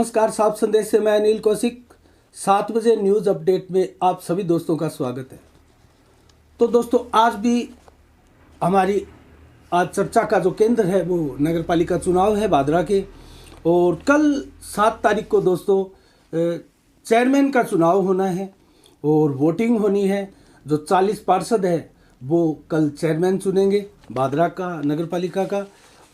नमस्कार। साफ संदेश से मैं अनिल कौशिक। 7 बजे न्यूज़ अपडेट में आप सभी दोस्तों का स्वागत है। तो दोस्तों आज भी हमारी आज चर्चा का जो केंद्र है वो नगर पालिका चुनाव है भादरा के। और कल 7 तारीख को दोस्तों चेयरमैन का चुनाव होना है और वोटिंग होनी है। जो 40 पार्षद है वो कल चेयरमैन चुनेंगे भादरा का नगर पालिका का।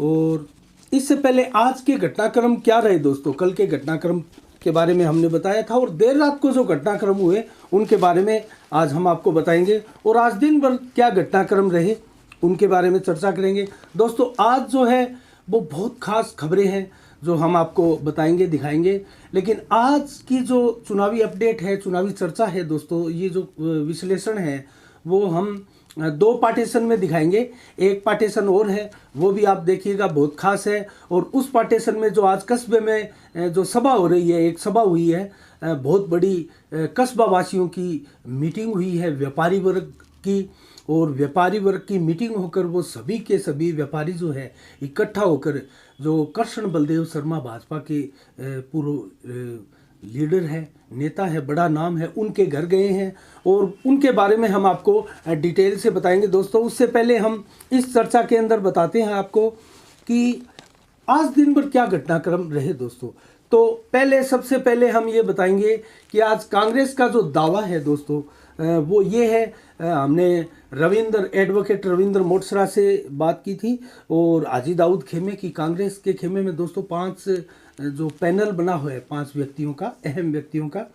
और इससे पहले आज के घटनाक्रम क्या रहे दोस्तों, कल के घटनाक्रम के बारे में हमने बताया था और देर रात को जो घटनाक्रम हुए उनके बारे में आज हम आपको बताएंगे। और आज दिन भर क्या घटनाक्रम रहे उनके बारे में चर्चा करेंगे। दोस्तों आज जो है वो बहुत खास खबरें हैं जो हम आपको बताएंगे, दिखाएंगे। लेकिन आज की जो चुनावी अपडेट है, चुनावी चर्चा है दोस्तों, ये जो विश्लेषण है वो हम 2 पार्टीशन में दिखाएंगे। एक पार्टीशन और है वो भी आप देखिएगा, बहुत खास है। और उस पार्टीशन में जो आज कस्बे में जो सभा हो रही है, एक सभा हुई है, बहुत बड़ी कस्बा वासियों की मीटिंग हुई है व्यापारी वर्ग की। और व्यापारी वर्ग की मीटिंग होकर वो सभी के सभी व्यापारी जो है इकट्ठा होकर जो कृष्ण बलदेव शर्मा भाजपा के पूर्व लीडर है, नेता है, बड़ा नाम है, उनके घर गए हैं और उनके बारे में हम आपको डिटेल से बताएंगे दोस्तों। उससे पहले हम इस चर्चा के अंदर बताते हैं आपको कि आज दिन भर क्या घटनाक्रम रहे दोस्तों। तो सबसे पहले हम ये बताएंगे कि आज कांग्रेस का जो दावा है दोस्तों वो ये है। हमने एडवोकेट रविंद्र मोटसरा से बात की थी और हाजी दाऊद खेमे की, कांग्रेस के खेमे में दोस्तों 5 जो पैनल बना हुआ है 5 व्यक्तियों का, अहम व्यक्तियों का,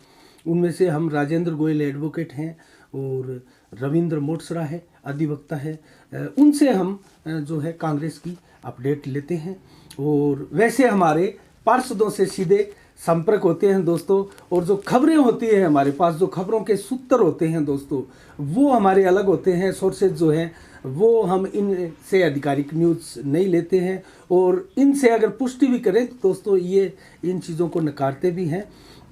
उनमें से हम राजेंद्र गोयल एडवोकेट हैं और रविंद्र मोटसरा है, अधिवक्ता है। उनसे हम जो है कांग्रेस की अपडेट लेते हैं। और वैसे हमारे पार्षदों से सीधे संपर्क होते हैं दोस्तों। और जो खबरें होती हैं हमारे पास, जो खबरों के सूत्र होते हैं दोस्तों, वो हमारे अलग होते हैं। सोर्सेज जो हैं वो हम इनसे आधिकारिक न्यूज़ नहीं लेते हैं और इनसे अगर पुष्टि भी करें तो दोस्तों ये इन चीज़ों को नकारते भी हैं।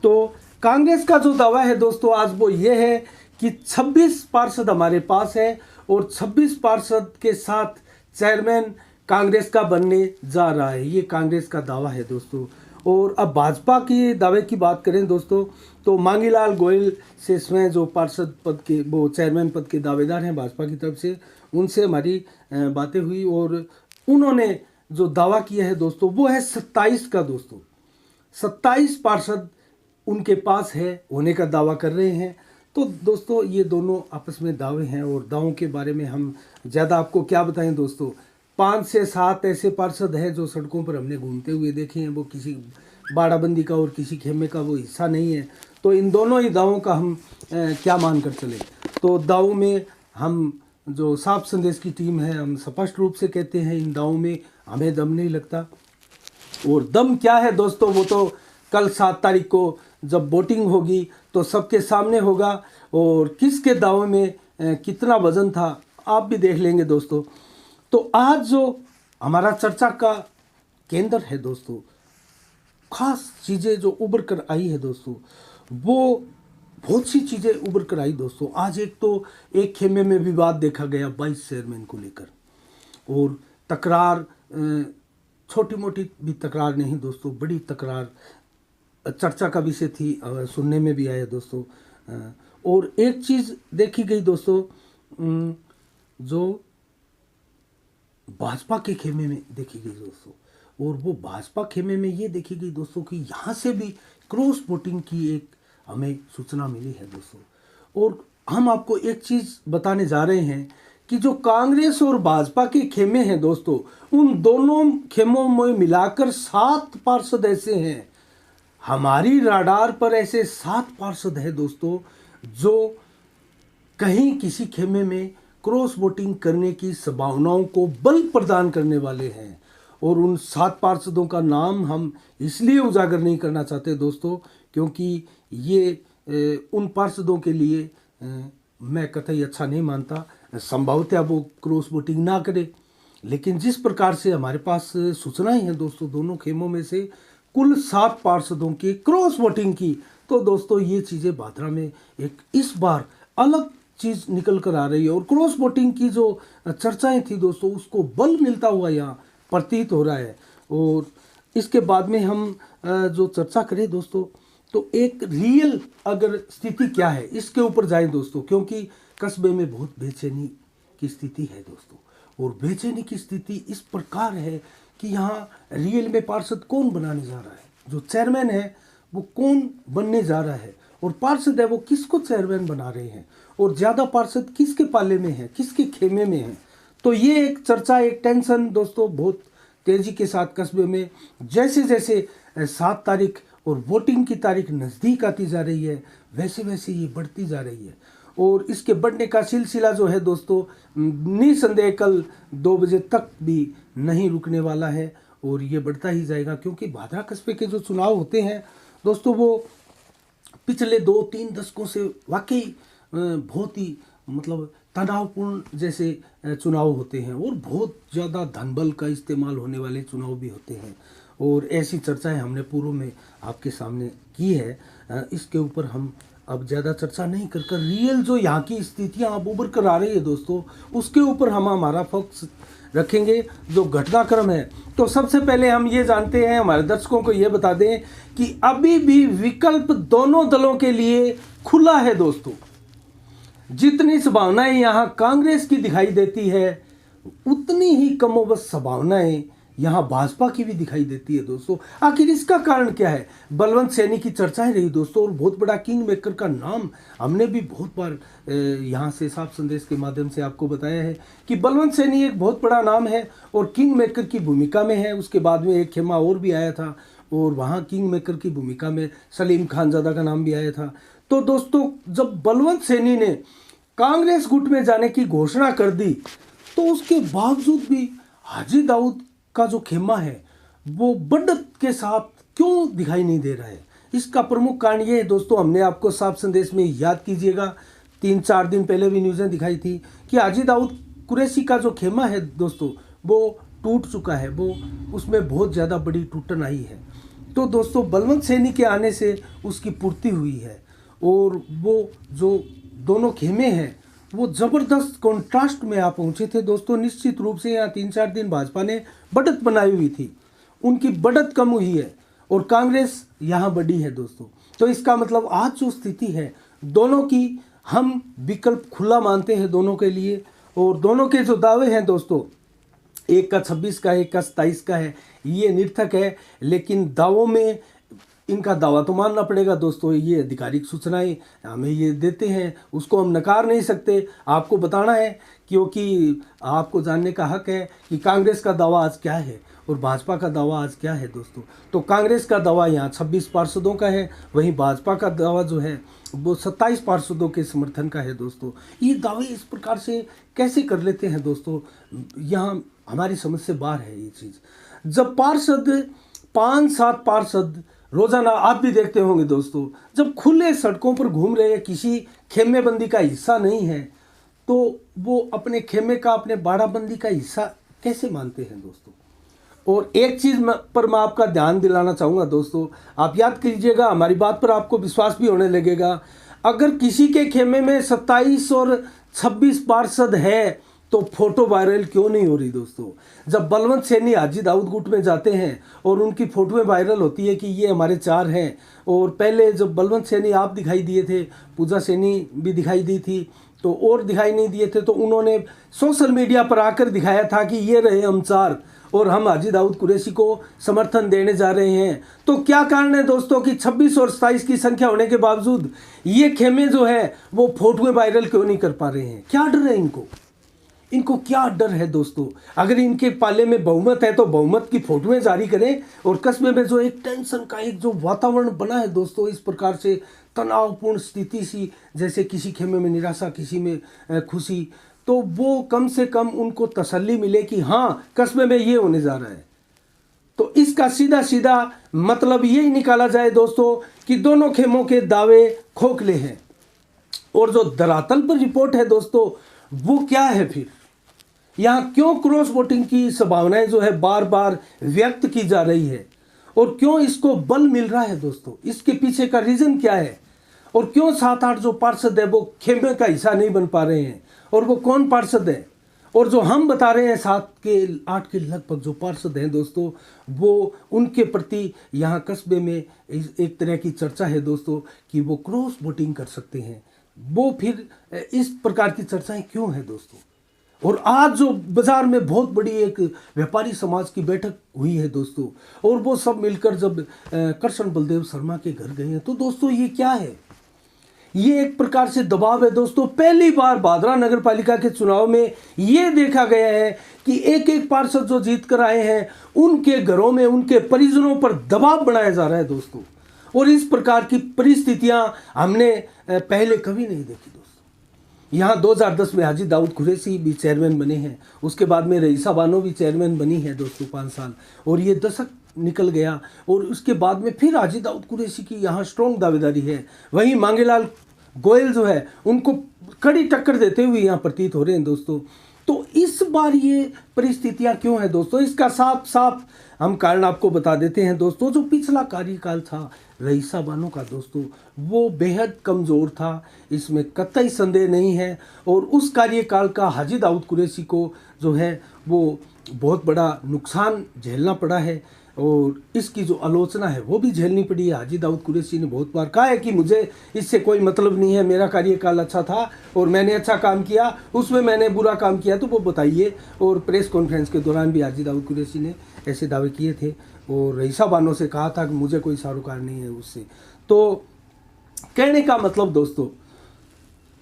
तो कांग्रेस का जो दावा है दोस्तों आज वो ये है कि 26 पार्षद हमारे पास है और 26 पार्षद के साथ चेयरमैन कांग्रेस का बनने जा रहा है, ये कांग्रेस का दावा है दोस्तों। और अब भाजपा की दावे की बात करें दोस्तों तो मांगीलाल गोयल से स्वयं जो पार्षद पद के, वो चेयरमैन पद के दावेदार हैं भाजपा की तरफ से, उनसे हमारी बातें हुई और उन्होंने जो दावा किया है दोस्तों वो है 27 का दोस्तों। 27 पार्षद उनके पास है, होने का दावा कर रहे हैं। तो दोस्तों ये दोनों आपस में दावे हैं और दावों के बारे में हम ज़्यादा आपको क्या बताएं दोस्तों। 5 से 7 ऐसे पार्षद हैं जो सड़कों पर हमने घूमते हुए देखे हैं, वो किसी बाड़ाबंदी का और किसी खेमे का वो हिस्सा नहीं है। तो इन दोनों ही दावों का हम क्या मान कर चले। तो दावों में हम जो साफ संदेश की टीम है, हम स्पष्ट रूप से कहते हैं इन दावों में हमें दम नहीं लगता। और दम क्या है दोस्तों वो तो कल 7 तारीख को जब वोटिंग होगी तो सबके सामने होगा और किसके दावों में कितना वजन था आप भी देख लेंगे दोस्तों। तो आज जो हमारा चर्चा का केंद्र है दोस्तों, खास चीज़ें जो उभर कर आई है दोस्तों, वो बहुत सी चीज़ें उभर कर आई दोस्तों। आज एक खेमे में विवाद देखा गया 22 चेयरमैन को लेकर और तकरार, छोटी मोटी भी तकरार नहीं दोस्तों, बड़ी तकरार चर्चा का विषय थी, सुनने में भी आया दोस्तों। और एक चीज़ देखी गई दोस्तों जो भाजपा के खेमे में देखी गई दोस्तों, और वो भाजपा खेमे में ये देखी गई दोस्तों कि यहाँ से भी क्रॉस वोटिंग की एक हमें सूचना मिली है दोस्तों। और हम आपको एक चीज़ बताने जा रहे हैं कि जो कांग्रेस और भाजपा के खेमे हैं दोस्तों, उन दोनों खेमों में मिलाकर 7 पार्षद ऐसे हैं, हमारी राडार पर ऐसे 7 पार्षद हैं दोस्तों जो कहीं किसी खेमे में क्रॉस वोटिंग करने की संभावनाओं को बल प्रदान करने वाले हैं। और उन 7 पार्षदों का नाम हम इसलिए उजागर नहीं करना चाहते दोस्तों क्योंकि ये उन पार्षदों के लिए मैं कतई अच्छा नहीं मानता। संभवतः वो क्रॉस वोटिंग ना करे, लेकिन जिस प्रकार से हमारे पास सूचनाएं हैं दोस्तों दोनों खेमों में से कुल 7 पार्षदों की क्रॉस वोटिंग की, तो दोस्तों ये चीज़ें भादरा में एक इस बार अलग चीज़ निकल कर आ रही है। और क्रॉस वोटिंग की जो चर्चाएं थी दोस्तों उसको बल मिलता हुआ यहाँ प्रतीत हो रहा है। और इसके बाद में हम जो चर्चा करें दोस्तों, तो एक रियल अगर स्थिति क्या है इसके ऊपर जाएं दोस्तों, क्योंकि कस्बे में बहुत बेचैनी की स्थिति है दोस्तों। और बेचैनी की स्थिति इस प्रकार है कि यहाँ रियल में पार्षद कौन बनाने जा रहा है, जो चेयरमैन है वो कौन बनने जा रहा है, और पार्षद है वो किसको चेयरमैन बना रहे हैं, और ज़्यादा पार्षद किसके पाले में है, किसके खेमे में है। तो ये एक चर्चा, एक टेंशन दोस्तों बहुत तेज़ी के साथ कस्बे में जैसे जैसे 7 तारीख और वोटिंग की तारीख नज़दीक आती जा रही है वैसे वैसे ये बढ़ती जा रही है। और इसके बढ़ने का सिलसिला जो है दोस्तों निसंदेह कल 2 बजे तक भी नहीं रुकने वाला है, और ये बढ़ता ही जाएगा। क्योंकि भादरा कस्बे के जो चुनाव होते हैं दोस्तों वो पिछले 2-3 दशकों से वाकई बहुत ही मतलब तनावपूर्ण जैसे चुनाव होते हैं, और बहुत ज़्यादा धनबल का इस्तेमाल होने वाले चुनाव भी होते हैं। और ऐसी चर्चाएं हमने पूर्व में आपके सामने की है। इसके ऊपर हम अब ज़्यादा चर्चा नहीं कर रियल जो यहाँ की स्थितियाँ अब उभर कर आ रही है दोस्तों, उसके ऊपर हम हमारा फोकस रखेंगे, जो घटनाक्रम है। तो सबसे पहले हम ये जानते हैं, हमारे दर्शकों को ये बता दें कि अभी भी विकल्प दोनों दलों के लिए खुला है दोस्तों। जितनी संभावनाएं यहाँ कांग्रेस की दिखाई देती है उतनी ही कमोबश संभावनाएं यहाँ भाजपा की भी दिखाई देती है दोस्तों। आखिर इसका कारण क्या है? बलवंत सैनी की चर्चाएं रही दोस्तों, और बहुत बड़ा किंग मेकर का नाम हमने भी बहुत बार यहाँ से साफ संदेश के माध्यम से आपको बताया है कि बलवंत सैनी एक बहुत बड़ा नाम है और किंग मेकर की भूमिका में है। उसके बाद में एक खेमा और भी आया था, और वहाँ किंग मेकर की भूमिका में सलीम खानजादा का नाम भी आया था। तो दोस्तों जब बलवंत सैनी ने कांग्रेस गुट में जाने की घोषणा कर दी, तो उसके बावजूद भी हाजी दाऊद का जो खेमा है वो बढ़त के साथ क्यों दिखाई नहीं दे रहा है? इसका प्रमुख कारण ये है दोस्तों, हमने आपको साफ संदेश में याद कीजिएगा 3-4 दिन पहले भी न्यूज़ें दिखाई थी कि हाजी दाऊद कुरैशी का जो खेमा है दोस्तों वो टूट चुका है, वो उसमें बहुत ज़्यादा बड़ी टूटन आई है। तो दोस्तों बलवंत सैनी के आने से उसकी पूर्ति हुई है, और वो जो दोनों खेमे हैं वो ज़बरदस्त कॉन्ट्रास्ट में आ पहुँचे थे दोस्तों। निश्चित रूप से यहाँ 3-4 दिन भाजपा ने बढ़त बनाई हुई थी, उनकी बढ़त कम हुई है और कांग्रेस यहाँ बढ़ी है दोस्तों। तो इसका मतलब आज जो स्थिति है दोनों की, हम विकल्प खुला मानते हैं दोनों के लिए। और दोनों के जो दावे हैं दोस्तों, एक का 26 का है, एक का 27 का है, ये निर्थक है, लेकिन दावों में इनका दावा तो मानना पड़ेगा दोस्तों। ये आधिकारिक सूचनाएं हमें ये देते हैं, उसको हम नकार नहीं सकते, आपको बताना है, क्योंकि आपको जानने का हक है कि कांग्रेस का दावा आज क्या है और भाजपा का दावा आज क्या है दोस्तों। तो कांग्रेस का दावा यहाँ 26 पार्षदों का है, वहीं भाजपा का दावा जो है वो 27 पार्षदों के समर्थन का है दोस्तों। ये दावे इस प्रकार से कैसे कर लेते हैं दोस्तों, यहाँ हमारी समझ से बाहर है ये चीज़। जब पार्षद 5-7 पार्षद रोजाना, आप भी देखते होंगे दोस्तों, जब खुले सड़कों पर घूम रहे हैं, किसी खेमेबंदी का हिस्सा नहीं है, तो वो अपने खेमे का, अपने बाड़ाबंदी का हिस्सा कैसे मानते हैं दोस्तों। और एक चीज़ पर मैं आपका ध्यान दिलाना चाहूँगा दोस्तों, आप याद कीजिएगा, हमारी बात पर आपको विश्वास भी होने लगेगा। अगर किसी के खेमे में 27 और 26 पार्षद है तो फोटो वायरल क्यों नहीं हो रही दोस्तों। जब बलवंत सैनी हाजी दाऊद गुट में जाते हैं और उनकी फोटोएं वायरल होती है कि ये हमारे 4 हैं, और पहले जब बलवंत सैनी आप दिखाई दिए थे, पूजा सैनी भी दिखाई दी थी, तो और दिखाई नहीं दिए थे, तो उन्होंने सोशल मीडिया पर आकर दिखाया था कि ये रहे हम 4 और हम हाजी दाऊद कुरैशी को समर्थन देने जा रहे हैं। तो क्या कारण है दोस्तों कि 26 और 27 की संख्या होने के बावजूद ये खेमे जो है वो फोटोएं वायरल क्यों नहीं कर पा रहे हैं? क्या डर है इनको क्या डर है दोस्तों? अगर इनके पाले में बहुमत है तो बहुमत की फोटोएं जारी करें। और कस्बे में जो एक टेंशन का एक जो वातावरण बना है दोस्तों, इस प्रकार से तनावपूर्ण स्थिति सी, जैसे किसी खेमे में निराशा, किसी में खुशी, तो वो कम से कम उनको तसल्ली मिले कि हाँ कस्बे में ये होने जा रहा है। तो इसका सीधा सीधा मतलब यही निकाला जाए दोस्तों कि दोनों खेमों के दावे खोखले हैं। और जो धरातल पर रिपोर्ट है दोस्तों वो क्या है फिर? यहाँ क्यों क्रॉस वोटिंग की संभावनाएं जो है बार बार व्यक्त की जा रही है, और क्यों इसको बल मिल रहा है दोस्तों? इसके पीछे का रीजन क्या है? और क्यों 7-8 जो पार्षद है वो खेमे का हिस्सा नहीं बन पा रहे हैं? और वो कौन पार्षद है? और जो हम बता रहे हैं 7 के 8 के लगभग जो पार्षद हैं दोस्तों, वो उनके प्रति यहाँ कस्बे में एक तरह की चर्चा है दोस्तों कि वो क्रॉस वोटिंग कर सकते हैं। वो फिर इस प्रकार की चर्चाएं क्यों हैं दोस्तों? और आज जो बाजार में बहुत बड़ी एक व्यापारी समाज की बैठक हुई है दोस्तों, और वो सब मिलकर जब कृष्ण बलदेव शर्मा के घर गए हैं, तो दोस्तों ये क्या है? ये एक प्रकार से दबाव है दोस्तों। पहली बार भादरा नगर पालिका के चुनाव में ये देखा गया है कि एक एक पार्षद जो जीत कर आए हैं उनके घरों में उनके परिजनों पर दबाव बनाया जा रहा है दोस्तों। और इस प्रकार की परिस्थितियां हमने पहले कभी नहीं देखी दोस्तों। यहाँ 2010 में हाजी दाऊद कुरैशी भी चेयरमैन बने हैं, उसके बाद में रईसा बानो भी चेयरमैन बनी है दोस्तों 5 साल, और ये दशक निकल गया, और उसके बाद में फिर हाजी दाऊद कुरैशी की यहाँ स्ट्रॉन्ग दावेदारी है। वहीं मांगेलाल गोयल जो है उनको कड़ी टक्कर देते हुए यहाँ प्रतीत हो रहे हैं दोस्तों। तो इस बार ये परिस्थितियां क्यों हैं दोस्तों? इसका साफ साफ हम कारण आपको बता देते हैं दोस्तों। जो पिछला कार्यकाल था रईसा बानो का दोस्तों, वो बेहद कमज़ोर था, इसमें कतई संदेह नहीं है। और उस कार्यकाल का हाजी दाऊद कुरैशी को जो है वो बहुत बड़ा नुकसान झेलना पड़ा है, और इसकी जो आलोचना है वो भी झेलनी पड़ी है। हाजी दाऊद कुरैशी ने बहुत बार कहा है कि मुझे इससे कोई मतलब नहीं है, मेरा कार्यकाल अच्छा था और मैंने अच्छा काम किया, उसमें मैंने बुरा काम किया तो वो बताइए। और प्रेस कॉन्फ्रेंस के दौरान भी हाजी दाऊद कुरैशी ने ऐसे दावे किए थे, और रईसा बानो से कहा था कि मुझे कोई सरोकार नहीं है उससे। तो कहने का मतलब दोस्तों,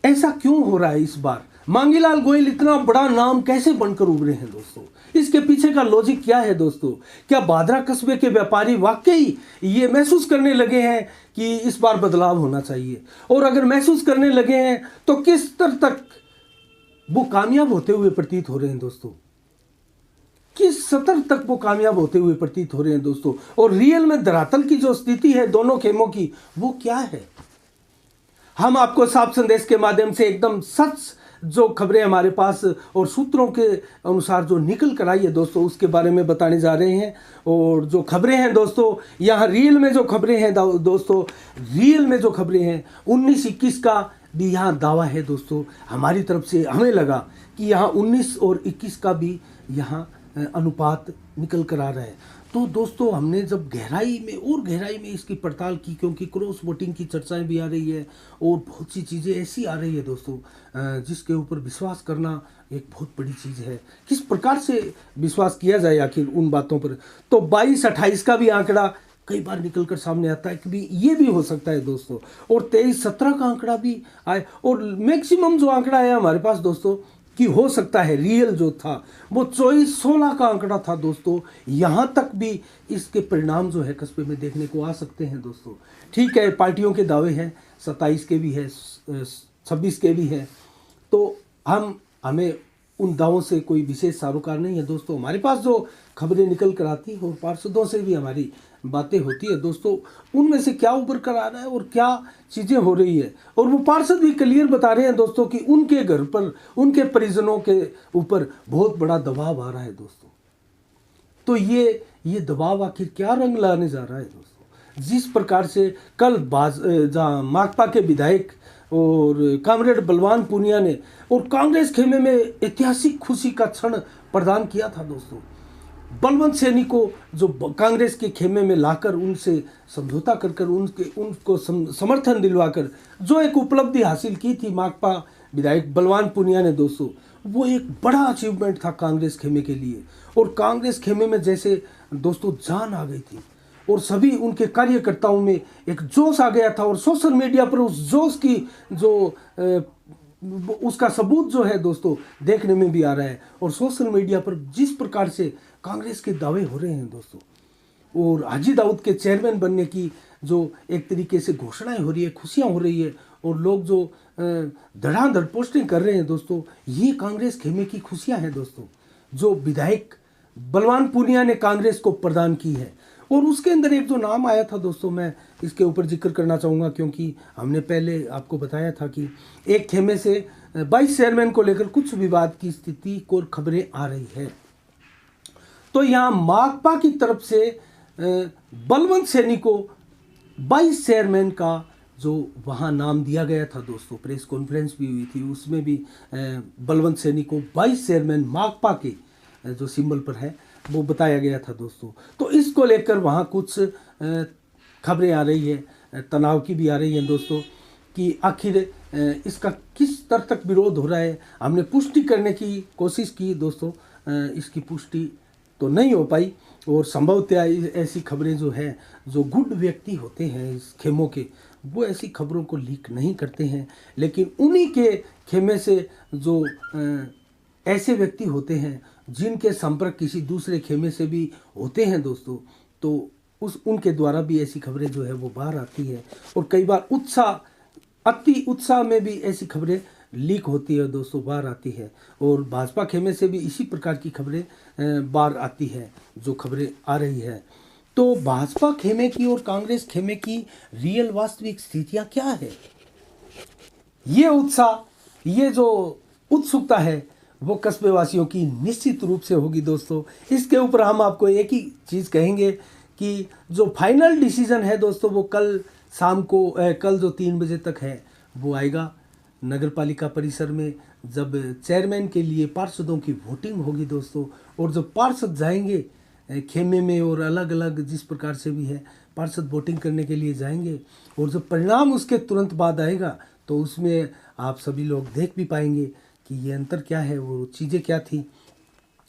ऐसा क्यों हो रहा है इस बार? मांगीलाल गोयल इतना बड़ा नाम कैसे बनकर उभरे हैं दोस्तों? इसके पीछे का लॉजिक क्या है दोस्तों? क्या भादरा कस्बे के व्यापारी वाकई ये महसूस करने लगे हैं कि इस बार बदलाव होना चाहिए? और अगर महसूस करने लगे हैं तो किस स्तर तक वो कामयाब होते हुए प्रतीत हो रहे हैं दोस्तों? किस स्तर तक वो कामयाब होते हुए प्रतीत हो रहे हैं दोस्तों? और रियल में धरातल की जो स्थिति है दोनों खेमों की, वो क्या है? हम आपको साफ संदेश के माध्यम से एकदम सच जो खबरें हमारे पास और सूत्रों के अनुसार जो निकल कर आई है दोस्तों, उसके बारे में बताने जा रहे हैं। और जो खबरें हैं दोस्तों, यहाँ रियल में जो खबरें हैं दोस्तों, रियल में जो खबरें हैं 19-21 का भी यहाँ दावा है दोस्तों। हमारी तरफ से हमें लगा कि यहाँ 19 और 21 का भी यहाँ अनुपात निकल कर आ रहा है। तो दोस्तों हमने जब गहराई में इसकी पड़ताल की, क्योंकि क्रॉस वोटिंग की चर्चाएं भी आ रही है और बहुत सी चीज़ें ऐसी आ रही है दोस्तों जिसके ऊपर विश्वास करना एक बहुत बड़ी चीज़ है। किस प्रकार से विश्वास किया जाए आखिर उन बातों पर? तो 22-28 का भी आंकड़ा कई बार निकल कर सामने आता है कि भी ये भी हो सकता है दोस्तों, और 23-17 का आंकड़ा भी आए, और मैक्सिमम जो आंकड़ा है हमारे पास दोस्तों कि हो सकता है रियल जो था वो 24-16 का आंकड़ा था दोस्तों। यहाँ तक भी इसके परिणाम जो है कस्बे में देखने को आ सकते हैं दोस्तों। ठीक है, पार्टियों के दावे हैं, 27 के भी है, 26 के भी है, तो हमें उन दावों से कोई विशेष सरोकार नहीं है दोस्तों। हमारे पास जो खबरें निकल कर आती हैं और पार्षदों से भी हमारी बातें होती है दोस्तों, उनमें से क्या उभर कर आ रहा है और क्या चीज़ें हो रही है, और वो पार्षद भी क्लियर बता रहे हैं दोस्तों कि उनके घर पर उनके परिजनों के ऊपर बहुत बड़ा दबाव आ रहा है दोस्तों। तो ये दबाव आखिर क्या रंग लाने जा रहा है दोस्तों? जिस प्रकार से कल जहाँ माकपा के विधायक और कॉमरेड बलवान पूनिया ने और कांग्रेस खेमे में ऐतिहासिक खुशी का क्षण प्रदान किया था दोस्तों। बलवंत सैनी को जो कांग्रेस के खेमे में लाकर उनसे समझौता कर उनको समर्थन दिलवाकर जो एक उपलब्धि हासिल की थी माकपा विधायक बलवान पूनिया ने दोस्तों, वो एक बड़ा अचीवमेंट था कांग्रेस खेमे के लिए। और कांग्रेस खेमे में जैसे दोस्तों जान आ गई थी, और सभी उनके कार्यकर्ताओं में एक जोश आ गया था, और सोशल मीडिया पर उस जोश की जो उसका सबूत जो है दोस्तों देखने में भी आ रहा है। और सोशल मीडिया पर जिस प्रकार से कांग्रेस के दावे हो रहे हैं दोस्तों, और हाजी दाऊद के चेयरमैन बनने की जो एक तरीके से घोषणाएं हो रही है, खुशियां हो रही है, और लोग जो धड़ाधड़ पोस्टिंग कर रहे हैं दोस्तों, ये कांग्रेस खेमे की खुशियां हैं दोस्तों, जो विधायक बलवान पूनिया ने कांग्रेस को प्रदान की है। और उसके अंदर एक जो नाम आया था दोस्तों, मैं इसके ऊपर जिक्र करना चाहूँगा, क्योंकि हमने पहले आपको बताया था कि एक खेमे से 22 चेयरमैन को लेकर कुछ विवाद की स्थिति को खबरें आ रही है। तो यहाँ माकपा की तरफ से बलवंत सैनी को 22 चेयरमैन का जो वहाँ नाम दिया गया था दोस्तों, प्रेस कॉन्फ्रेंस भी हुई थी, उसमें भी बलवंत सैनी को वाइस चेयरमैन माकपा के जो सिंबल पर है वो बताया गया था दोस्तों। तो इसको लेकर वहाँ कुछ खबरें आ रही है, तनाव की भी आ रही है दोस्तों, कि आखिर इसका किस स्तर तक विरोध हो रहा है। हमने पुष्टि करने की कोशिश की दोस्तों, इसकी पुष्टि तो नहीं हो पाई, और संभवतः ऐसी खबरें जो है, जो गुड व्यक्ति होते हैं इस खेमों के, वो ऐसी खबरों को लीक नहीं करते हैं, लेकिन उन्हीं के खेमे से जो ऐसे व्यक्ति होते हैं जिनके संपर्क किसी दूसरे खेमे से भी होते हैं दोस्तों, तो उनके द्वारा भी ऐसी खबरें जो है वो बाहर आती है, और कई बार अति उत्साह में भी ऐसी खबरें लीक होती है दोस्तों, बाहर आती है। और भाजपा खेमे से भी इसी प्रकार की खबरें बाहर आती है, जो खबरें आ रही है। तो भाजपा खेमे की और कांग्रेस खेमे की रियल वास्तविक स्थितियां क्या है, ये उत्साह, ये जो उत्सुकता है, वो कस्बे वासियों की निश्चित रूप से होगी दोस्तों। इसके ऊपर हम आपको एक ही चीज़ कहेंगे कि जो फाइनल डिसीजन है दोस्तों, वो कल शाम को कल जो 3 बजे तक है वो आएगा नगर पालिका परिसर में, जब चेयरमैन के लिए पार्षदों की वोटिंग होगी दोस्तों। और जब पार्षद जाएंगे खेमे में, और अलग अलग जिस प्रकार से भी है पार्षद वोटिंग करने के लिए जाएंगे, और जब परिणाम उसके तुरंत बाद आएगा तो उसमें आप सभी लोग देख भी पाएंगे कि ये अंतर क्या है, वो चीज़ें क्या थी,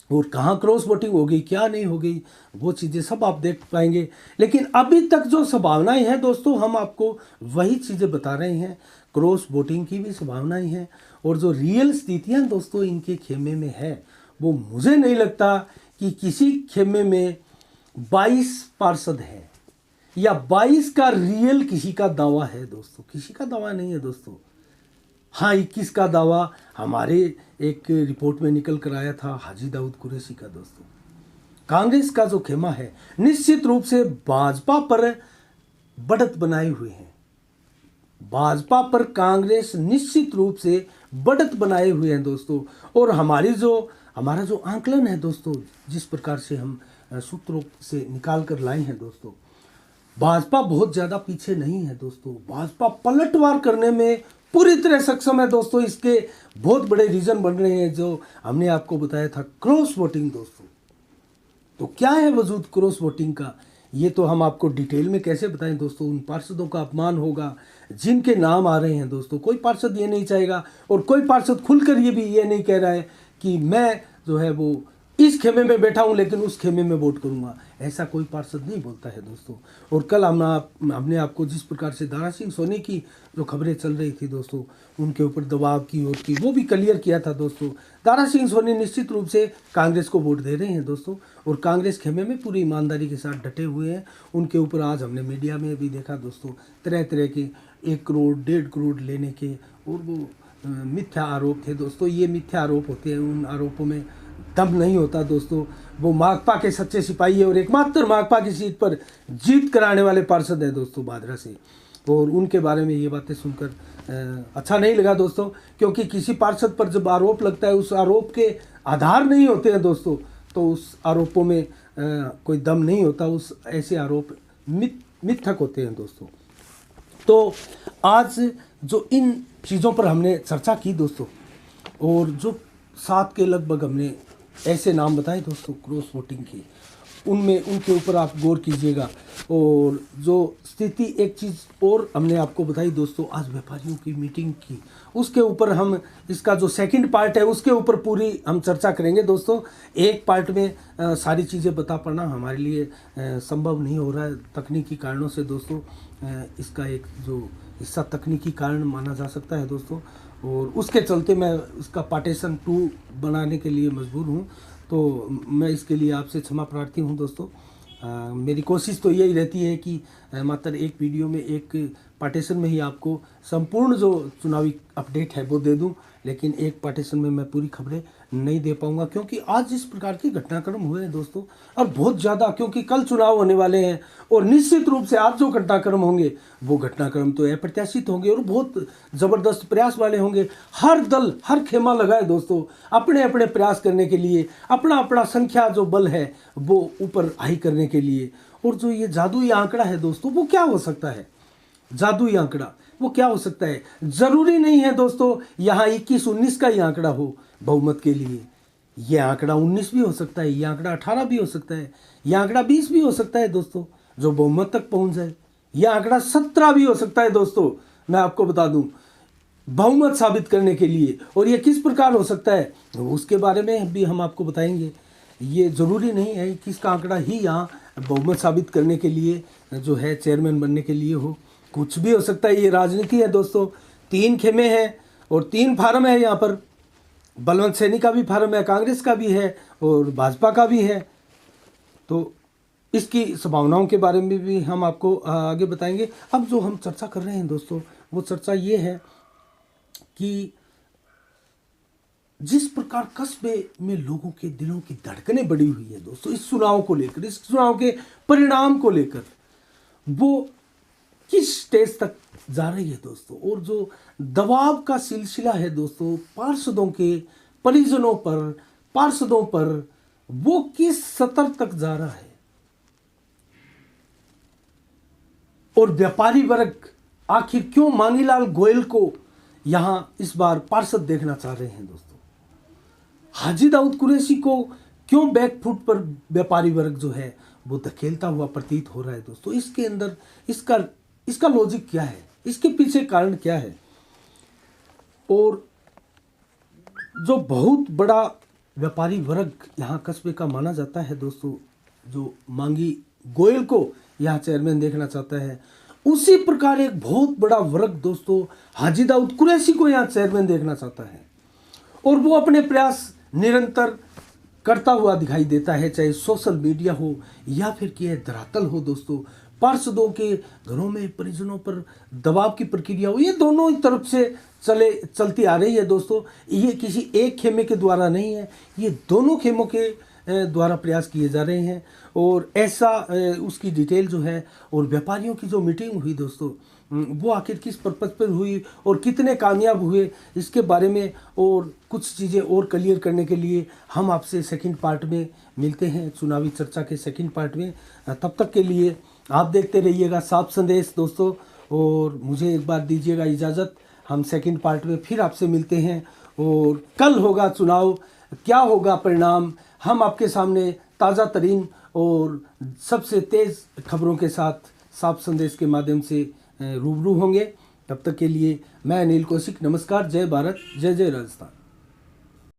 और कहाँ क्रॉस वोटिंग हो गई, क्या नहीं हो गई, वो चीज़ें सब आप देख पाएंगे। लेकिन अभी तक जो संभावनाएं हैं दोस्तों, हम आपको वही चीज़ें बता रहे हैं। क्रॉस वोटिंग की भी संभावनाएं हैं, और जो रियल स्थितियां दोस्तों इनके खेमे में है, वो मुझे नहीं लगता कि किसी खेमे में 22 पार्षद है या 22 का रियल किसी का दावा है दोस्तों, किसी का दावा नहीं है दोस्तों। हाँ, 21 का दावा हमारे एक रिपोर्ट में निकल कर आया था हाजी दाऊद कुरैशी का दोस्तों। कांग्रेस का जो खेमा है निश्चित रूप से भाजपा पर बढ़त बनाए हुए हैं, भाजपा पर कांग्रेस निश्चित रूप से बढ़त बनाए हुए हैं दोस्तों। और हमारा जो आंकलन है दोस्तों, जिस प्रकार से हम सूत्रों से निकाल कर लाए हैं दोस्तों, भाजपा बहुत ज़्यादा पीछे नहीं है दोस्तों। भाजपा पलटवार करने में पूरी तरह सक्षम है दोस्तों। इसके बहुत बड़े रीजन बन रहे हैं जो हमने आपको बताया था, क्रॉस वोटिंग दोस्तों। तो क्या है वजूद क्रॉस वोटिंग का, ये तो हम आपको डिटेल में कैसे बताएं दोस्तों। उन पार्षदों का अपमान होगा जिनके नाम आ रहे हैं दोस्तों। कोई पार्षद ये नहीं चाहेगा, और कोई पार्षद खुलकर ये नहीं कह रहा है कि मैं जो है वो इस खेमे में बैठा हूं लेकिन उस खेमे में वोट करूंगा, ऐसा कोई पार्षद नहीं बोलता है दोस्तों। और कल हमने आपको जिस प्रकार से दारा सिंह सोनी की जो खबरें चल रही थी दोस्तों, उनके ऊपर दबाव की ओर की, वो भी क्लियर किया था दोस्तों। दारा सिंह सोनी निश्चित रूप से कांग्रेस को वोट दे रहे हैं दोस्तों, और कांग्रेस खेमे में पूरी ईमानदारी के साथ डटे हुए हैं। उनके ऊपर आज हमने मीडिया में भी देखा दोस्तों, तरह तरह के 1 करोड़ 1.5 करोड़ लेने के, और वो मिथ्या आरोप थे दोस्तों। ये मिथ्या आरोप होते हैं, उन आरोपों में दम नहीं होता दोस्तों। वो माकपा के सच्चे सिपाही है, और एकमात्र माकपा की सीट पर जीत कराने वाले पार्षद हैं दोस्तों बादरा से। और उनके बारे में ये बातें सुनकर अच्छा नहीं लगा दोस्तों, क्योंकि किसी पार्षद पर जब आरोप लगता है, उस आरोप के आधार नहीं होते हैं दोस्तों, तो उस आरोपों में कोई दम नहीं होता। उस ऐसे आरोप मिथ्यक होते हैं दोस्तों। तो आज जो इन चीज़ों पर हमने चर्चा की दोस्तों, और जो 7 के लगभग हमने ऐसे नाम बताए दोस्तों क्रॉस वोटिंग की, उनमें उनके ऊपर आप गौर कीजिएगा। और जो स्थिति, एक चीज़ और हमने आपको बताई दोस्तों, आज व्यापारियों की मीटिंग की, उसके ऊपर हम इसका जो सेकंड पार्ट है उसके ऊपर पूरी हम चर्चा करेंगे दोस्तों। एक पार्ट में सारी चीज़ें बता पाना हमारे लिए संभव नहीं हो रहा है तकनीकी कारणों से दोस्तों। इसका एक जो हिस्सा तकनीकी कारण माना जा सकता है दोस्तों, और उसके चलते मैं इसका पार्टीशन 2 बनाने के लिए मजबूर हूँ। तो मैं इसके लिए आपसे क्षमा प्रार्थी हूँ दोस्तों। मेरी कोशिश तो यही रहती है कि मात्र एक वीडियो में एक पार्टीशन में ही आपको संपूर्ण जो चुनावी अपडेट है वो दे दूं, लेकिन एक पार्टीशन में मैं पूरी खबरें नहीं दे पाऊंगा, क्योंकि आज जिस प्रकार के घटनाक्रम हुए हैं दोस्तों, और बहुत ज़्यादा, क्योंकि कल चुनाव होने वाले हैं, और निश्चित रूप से आज जो घटनाक्रम होंगे वो घटनाक्रम तो अप्रत्याशित होंगे और बहुत ज़बरदस्त प्रयास वाले होंगे। हर दल, हर खेमा लगाए दोस्तों अपने अपने प्रयास करने के लिए, अपना अपना संख्या जो बल है वो ऊपर हाई करने के लिए। और जो ये जादुई आंकड़ा है दोस्तों, वो क्या हो सकता है? जादुई आंकड़ा, वो क्या हो सकता है? जरूरी नहीं है दोस्तों यहाँ 21-19 का ही आंकड़ा हो बहुमत के लिए। ये आंकड़ा 19 भी हो सकता है, ये आंकड़ा 18 भी हो सकता है, ये आंकड़ा 20 भी हो सकता है दोस्तों, जो बहुमत तक पहुंच जाए। ये आंकड़ा 17 भी हो सकता है दोस्तों, मैं आपको बता दूं, बहुमत साबित करने के लिए। और ये किस प्रकार हो सकता है उसके बारे में भी हम आपको बताएंगे। ये ज़रूरी नहीं है कि इसका आंकड़ा ही यहाँ बहुमत साबित करने के लिए जो है चेयरमैन बनने के लिए हो, कुछ भी हो सकता है। ये राजनीति है दोस्तों, 3 खेमे हैं और 3 फार्म है यहाँ पर। बलवंत सैनी का भी फार्म है, कांग्रेस का भी है और भाजपा का भी है। तो इसकी संभावनाओं के बारे में भी हम आपको आगे बताएंगे। अब जो हम चर्चा कर रहे हैं दोस्तों, वो चर्चा ये है कि जिस प्रकार कस्बे में लोगों के दिलों की धड़कनें बढ़ी हुई है दोस्तों इस चुनाव को लेकर, इस चुनाव के परिणाम को लेकर, वो किस स्टेज तक जा रही है दोस्तों, और जो दबाव का सिलसिला है दोस्तों पार्षदों के परिजनों पर, पार्षदों पर, वो किस स्तर तक जा रहा है। और व्यापारी वर्ग आखिर क्यों मांगीलाल गोयल को यहां इस बार पार्षद देखना चाह रहे हैं दोस्तों। हाजी दाऊद कुरैशी को क्यों बैकफुट पर व्यापारी वर्ग जो है वो धकेलता हुआ प्रतीत हो रहा है दोस्तों। इसके अंदर इसका लॉजिक क्या है, इसके पीछे कारण क्या है। और जो बहुत बड़ा व्यापारी वर्ग यहाँ कस्बे का माना जाता है दोस्तों, जो मांगी गोयल को यहाँ चेयरमैन देखना चाहता है, उसी प्रकार एक बहुत बड़ा वर्ग दोस्तों हाजी दाऊद कुरैशी को यहाँ चेयरमैन देखना चाहता है। और वो अपने प्रयास निरंतर करता हुआ दिखाई देता है, चाहे सोशल मीडिया हो या फिर कि धरातल हो दोस्तों। पार्षदों के घरों में परिजनों पर दबाव की प्रक्रिया हो, ये दोनों ही तरफ से चलती आ रही है दोस्तों। ये किसी एक खेमे के द्वारा नहीं है, ये दोनों खेमों के द्वारा प्रयास किए जा रहे हैं। और ऐसा उसकी डिटेल जो है, और व्यापारियों की जो मीटिंग हुई दोस्तों, वो आखिर किस पर्पज़ पर हुई और कितने कामयाब हुए, इसके बारे में और कुछ चीज़ें और क्लियर करने के लिए हम आपसे सेकंड पार्ट में मिलते हैं, चुनावी चर्चा के सेकंड पार्ट में। तब तक के लिए आप देखते रहिएगा साफ संदेश दोस्तों, और मुझे एक बार दीजिएगा इजाज़त। हम सेकंड पार्ट में फिर आपसे मिलते हैं, और कल होगा चुनाव, क्या होगा परिणाम, हम आपके सामने ताज़ा तरीन और सबसे तेज़ खबरों के साथ साफ संदेश के माध्यम से रूबरू होंगे। तब तक के लिए मैं अनिल कौशिक, नमस्कार, जय भारत, जय जय राजस्थान।